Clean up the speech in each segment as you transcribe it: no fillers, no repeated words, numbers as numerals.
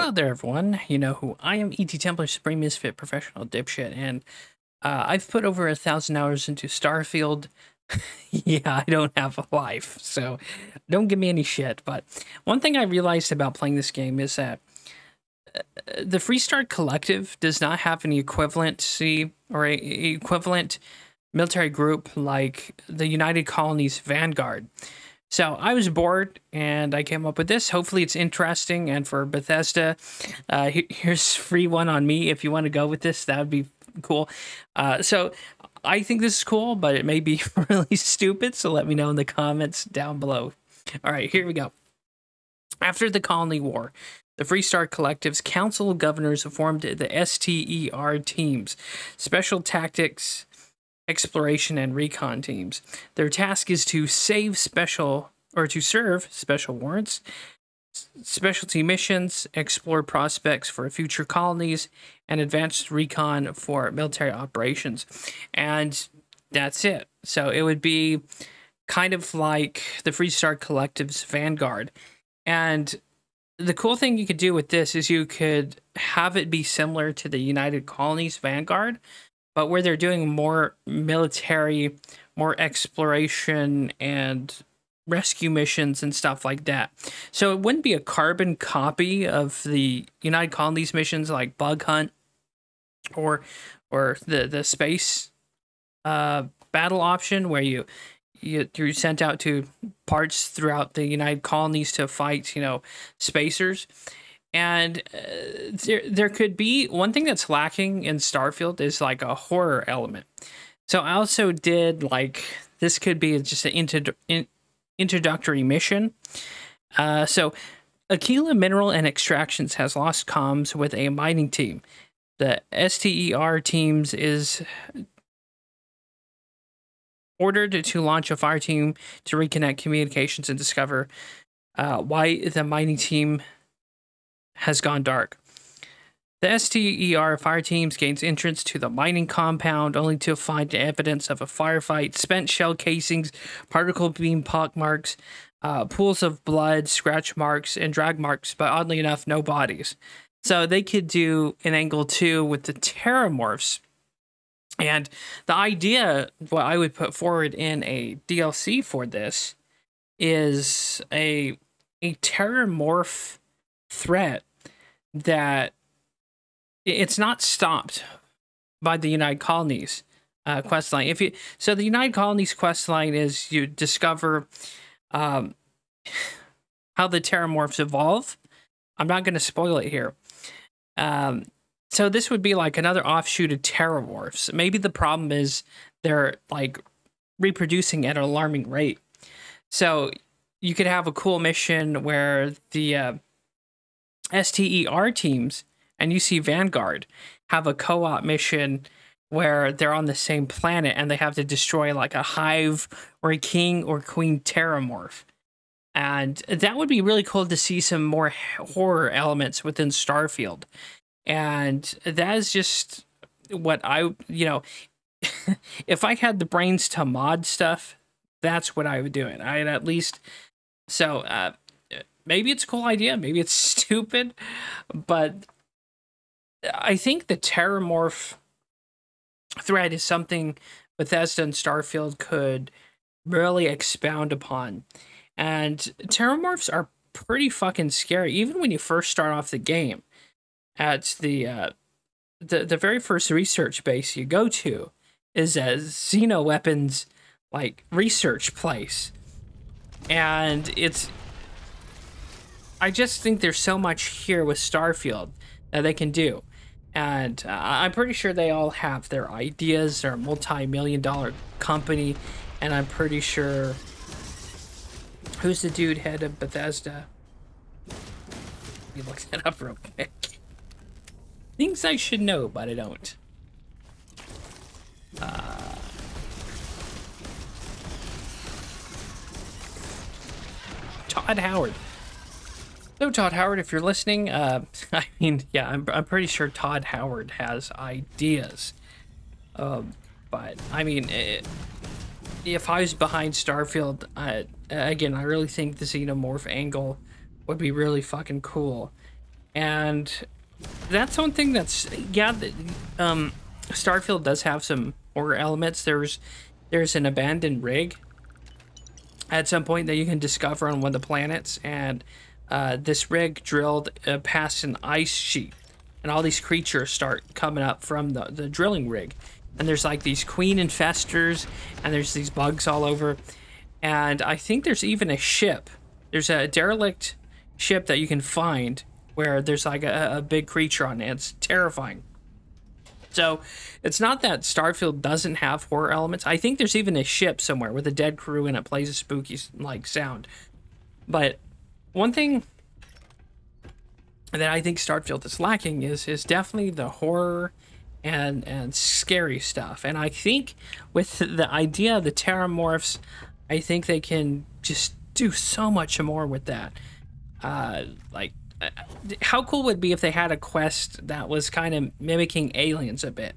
Hello there, everyone. You know who I am, ETTemplar, Supreme Misfit Professional Dipshit, and I've put over 1,000 hours into Starfield. Yeah, I don't have a life, so don't give me any shit. But one thing I realized about playing this game is that the Freestar Collective does not have any equivalency or a equivalent military group like the United Colonies Vanguard. So I was bored and I came up with this. Hopefully it's interesting. And for Bethesda, here's free one on me. If you want to go with this, that would be cool. So I think this is cool, but it may be really stupid. So let me know in the comments down below. All right, here we go. After the Colony War, the Freestar Collective's Council of Governors formed the STER teams, Special Tactics, Exploration, and Recon teams. Their task is to serve special warrants, specialty missions, explore prospects for future colonies, and advanced recon for military operations. And that's it. So it would be kind of like the Freestar Collective's Vanguard. And the cool thing you could do with this is you could have it be similar to the United Colonies Vanguard, but where they're doing more military, more exploration and rescue missions and stuff like that. So it wouldn't be a carbon copy of the United Colonies missions like Bug Hunt or the space battle option where you're sent out to parts throughout the United Colonies to fight, spacers. And there could be one thing that's lacking in Starfield is like a horror element. So I also did this could be just an introductory mission. So Aquila Mineral and Extractions has lost comms with a mining team. The STER teams is ordered to launch a fire team to reconnect communications and discover why the mining team has gone dark. The STER fire teams gains entrance to the mining compound only to find evidence of a firefight, spent shell casings, particle beam pockmarks, pools of blood, scratch marks, and drag marks, but oddly enough, no bodies. So they could do an angle 2 with the Terramorphs. And the idea, what I would put forward in a DLC for this, is a Terramorph threat that it's not stopped by the United Colonies questline. So the United Colonies questline is you discover how the Terramorphs evolve. I'm not going to spoil it here. So this would be like another offshoot of Terramorphs. Maybe the problem is they're reproducing at an alarming rate. So you could have a cool mission where the STER teams and UC Vanguard have a co-op mission where they're on the same planet and they have to destroy like a hive or a king or queen Terramorph. And that would be really cool to see some more horror elements within Starfield. And that is just what if I had the brains to mod stuff, that's what I would do it. I'd at least, so maybe it's a cool idea, maybe it's stupid, but I think the Terramorph thread is something Bethesda and Starfield could really expound upon. And Terramorphs are pretty fucking scary, even when you first start off the game. At the very first research base you go to is a xenoweapons research place, and I just think there's so much here with Starfield that they can do, and I'm pretty sure they all have their ideas. They're a multi-million-dollar company, and I'm pretty sure who's the dude head of Bethesda? Let me look that up real quick. Things I should know, but I don't. Todd Howard. So Todd Howard, if you're listening, I mean, yeah, I'm pretty sure Todd Howard has ideas. But I mean, if I was behind Starfield, again, I really think the Xenomorph angle would be really fucking cool. And that's one thing that's, yeah, Starfield does have some horror elements. There's an abandoned rig at some point that you can discover on one of the planets, and this rig drilled past an ice sheet, and all these creatures start coming up from the drilling rig, and there's like these queen infestors, and there's these bugs all over, and I think there's even a ship. There's a derelict ship that you can find where there's like a big creature on it. It's terrifying. So it's not that Starfield doesn't have horror elements. I think there's even a ship somewhere with a dead crew and it plays a spooky like sound. But one thing that I think Starfield is lacking is definitely the horror and scary stuff. And I think with the idea of the Terramorphs, I think they can just do so much more with that. How cool would it be if they had a quest that was kind of mimicking Aliens a bit,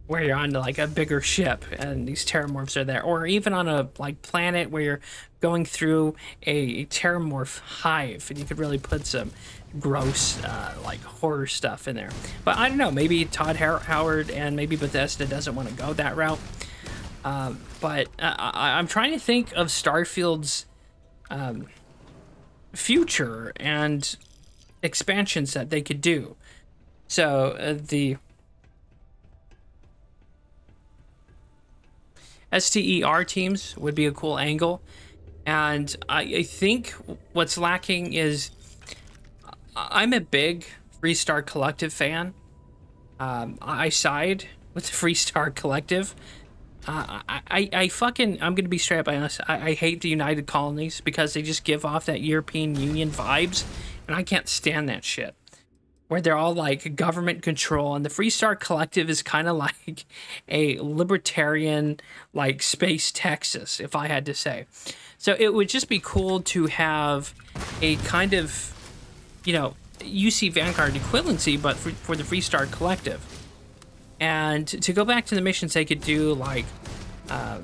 where you're on like a bigger ship and these Terramorphs are there, or even on a like planet where you're going through a Terramorph hive and you could really put some gross like horror stuff in there. But I don't know, maybe Todd Howard and maybe Bethesda doesn't want to go that route. But I'm trying to think of Starfield's future and expansions that they could do. So the STER teams would be a cool angle, and I think what's lacking is I'm a big Freestar Collective fan. I side with the Freestar Collective. I'm gonna be straight up honest. I hate the United Colonies because they just give off that European Union vibes, and I can't stand that shit. Where they're all like government control, and the Freestar Collective is kind of like a libertarian, like Space Texas, if I had to say. So it would just be cool to have a kind of, you know, UC Vanguard equivalency, but for the Freestar Collective. And to go back to the missions, they could do like, I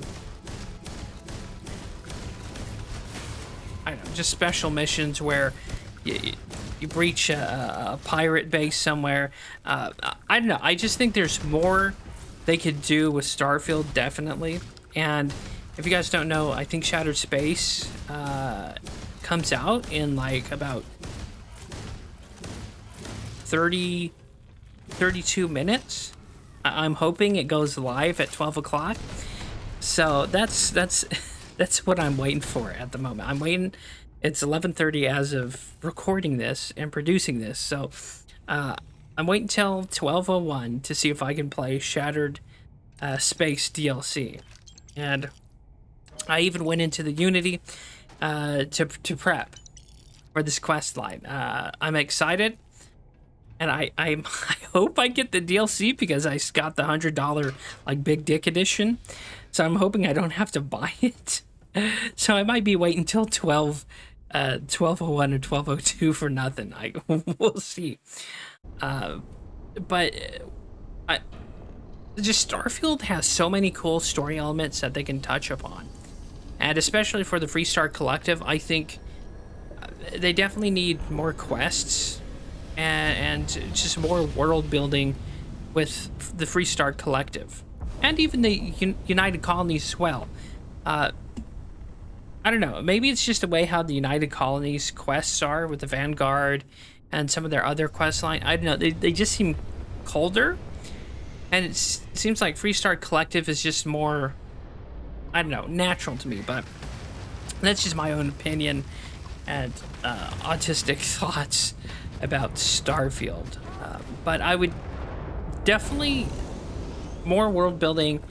don't know, just special missions where you breach a pirate base somewhere. I don't know. I just think there's more they could do with Starfield, definitely. And if you guys don't know, I think Shattered Space comes out in like about 32 minutes. I'm hoping it goes live at 12 o'clock. So that's what I'm waiting for at the moment. I'm waiting. It's 11:30 as of recording this and producing this. So I'm waiting till 12:01 to see if I can play Shattered Space DLC. And I even went into the Unity to prep for this quest line. I'm excited. And I hope I get the DLC because I got the $100 like Big Dick edition. So I'm hoping I don't have to buy it. So I might be waiting till 12:01 or 12:02 for nothing. We'll see. But just Starfield has so many cool story elements that they can touch upon. And especially for the Freestar Collective, I think they definitely need more quests and just more world building with the Freestar Collective, and even the United Colonies as well. I don't know, maybe it's just the way how the United Colonies quests are with the Vanguard and some of their other quest line. I don't know, they just seem colder, and it seems like Freestar Collective is just more, I don't know, natural to me. But that's just my own opinion and autistic thoughts about Starfield. But I would definitely, more world building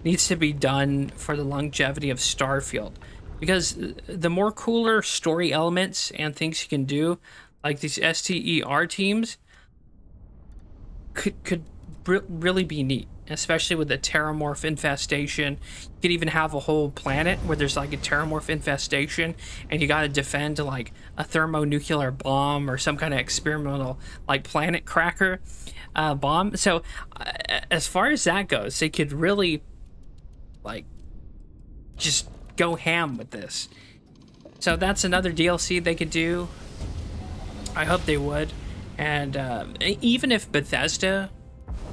needs to be done for the longevity of Starfield, because the more cooler story elements and things you can do, like these STER teams, could really be neat, especially with the Terramorph infestation. You could even have a whole planet where there's like a Terramorph infestation and you got to defend like a thermonuclear bomb or some kind of experimental like planet cracker bomb. So as far as that goes, they could really like just go ham with this. So that's another DLC they could do. I hope they would. And even if Bethesda,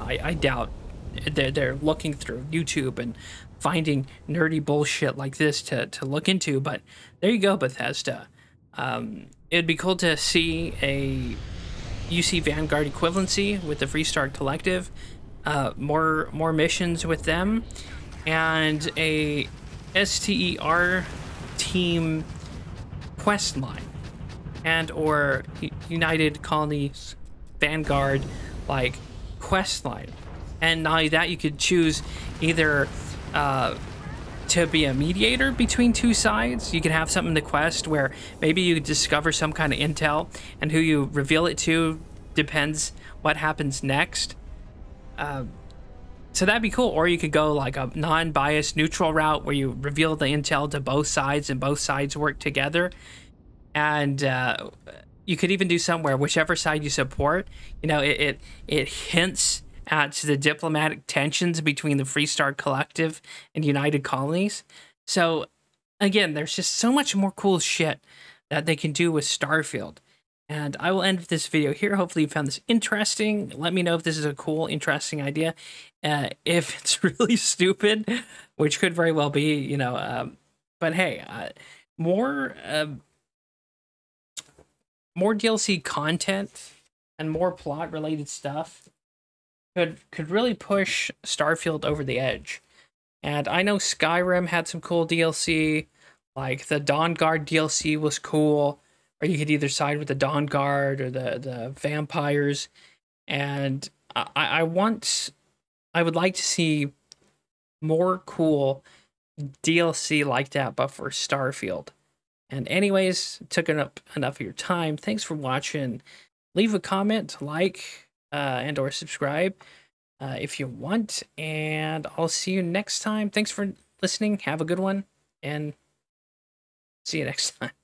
I doubt they're looking through YouTube and finding nerdy bullshit like this to look into. But there you go, Bethesda. It'd be cool to see a UC Vanguard equivalency with the Freestar Collective, more missions with them, and a STER team quest line, and or United Colonies Vanguard like quest line. And not only that, you could choose either to be a mediator between two sides. You could have something in the quest where maybe you discover some kind of intel, and who you reveal it to depends what happens next. So that'd be cool. Or you could go like a non-biased neutral route where you reveal the intel to both sides and both sides work together. And you could even do somewhere, whichever side you support, you know, it hints at the diplomatic tensions between the Freestar Collective and United Colonies. So again, there's just so much more cool shit that they can do with Starfield. And I will end this video here. Hopefully you found this interesting. Let me know if this is a cool, interesting idea. If it's really stupid, which could very well be, you know, but hey, more DLC content and more plot related stuff could really push Starfield over the edge. And I know Skyrim had some cool DLC, like the Dawn Guard DLC was cool, or you could either side with the Dawn Guard or the vampires. And I would like to see more cool DLC like that, but for Starfield. And anyways, took up enough of your time. Thanks for watching. Leave a comment, like, and or subscribe if you want. And I'll see you next time. Thanks for listening. Have a good one. And see you next time.